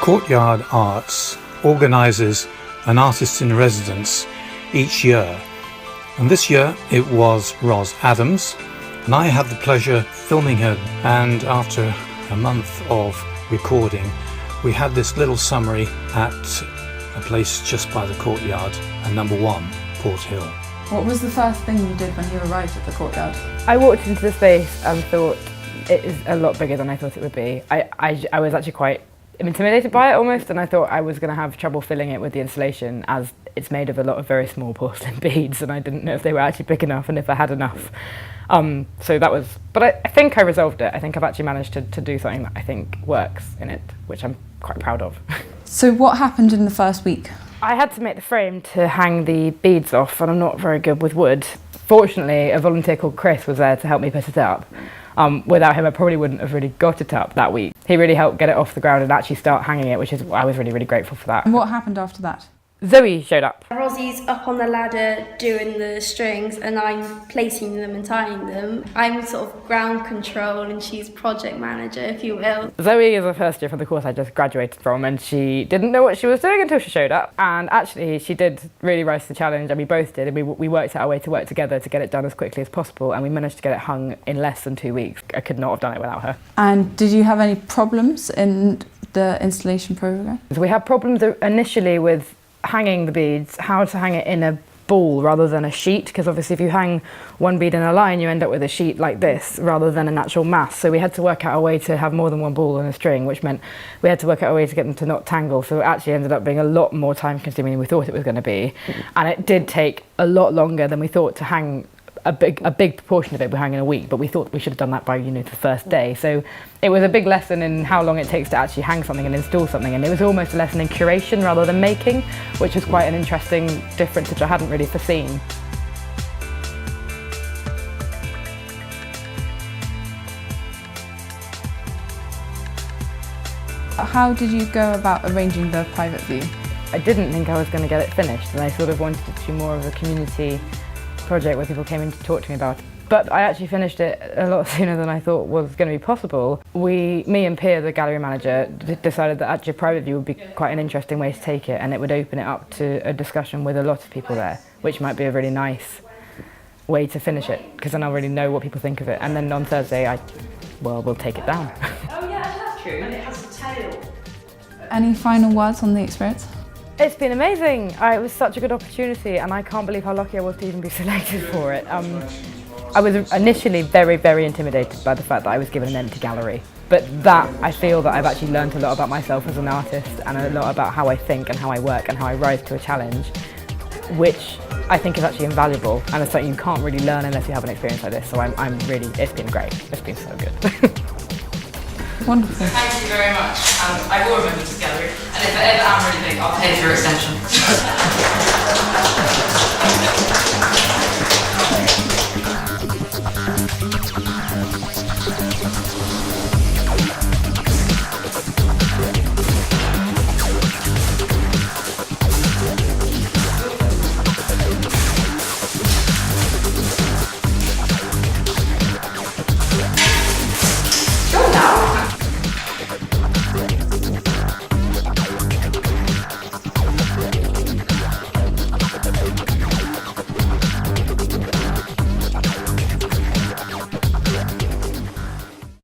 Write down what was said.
Courtyard Arts organises an artist in residence each year, and this year it was Roz Adams, and I had the pleasure filming her, and after a month of recording we had this little summary at a place just by the Courtyard, at number 1 Port Hill. What was the first thing you did when you arrived at the Courtyard? I walked into the space and thought it is a lot bigger than I thought it would be. I was actually quite intimidated by it almost, and I thought I was going to have trouble filling it with the installation as it's made of a lot of very small porcelain beads, and I didn't know if they were actually big enough and if I had enough. So that was, but I think I resolved it. I think I've actually managed to do something that I think works in it, which I'm quite proud of. So what happened in the first week? I had to make the frame to hang the beads off, and I'm not very good with wood. Fortunately, a volunteer called Chris was there to help me put it up. Without him, I probably wouldn't have really got it up that week. He really helped get it off the ground and actually start hanging it, which is, I was really, really grateful for that. And what happened after that? Zoe showed up. Rozzie's up on the ladder doing the strings and I'm placing them and tying them. I'm sort of ground control and she's project manager, if you will. Zoe is a first year from the course I just graduated from, and she didn't know what she was doing until she showed up. And actually she did really rise to the challenge, and we both did, and we worked out a way to work together to get it done as quickly as possible, and we managed to get it hung in less than 2 weeks. I could not have done it without her. And did you have any problems in the installation program? So we had problems initially with hanging the beads, how to hang it in a ball rather than a sheet, because obviously if you hang one bead in a line you end up with a sheet like this rather than an actual mass. So we had to work out a way to have more than one ball on a string, which meant we had to work out a way to get them to not tangle, so it actually ended up being a lot more time consuming than we thought it was going to be. And it did take a lot longer than we thought to hang a big proportion of it. We hang in a week, but we thought we should have done that by the first day. So it was a big lesson in how long it takes to actually hang something and install something, and it was almost a lesson in curation rather than making, which was quite an interesting difference which I hadn't really foreseen. How did you go about arranging the private view? I didn't think I was going to get it finished, and I sort of wanted it to be more of a community project where people came in to talk to me about it. But I actually finished it a lot sooner than I thought was going to be possible. Me and Pia, the gallery manager, decided that actually a private view would be quite an interesting way to take it, and it would open it up to a discussion with a lot of people there, which might be a really nice way to finish it, because then I'll really know what people think of it. And then on Thursday, we'll take it down. Oh yeah, that's true. And it has a tail. Any final words on the experience? It's been amazing. It was such a good opportunity, and I can't believe how lucky I was to even be selected for it. I was initially very, very intimidated by the fact that I was given an empty gallery, but I feel that I've actually learned a lot about myself as an artist, and a lot about how I think and how I work and how I rise to a challenge, which I think is actually invaluable, and it's something you can't really learn unless you have an experience like this. So I'm really, it's been great. It's been so good. Wonderful. Thank you very much. I will remember this gallery, and if I ever am really big, I'll pay for your extension.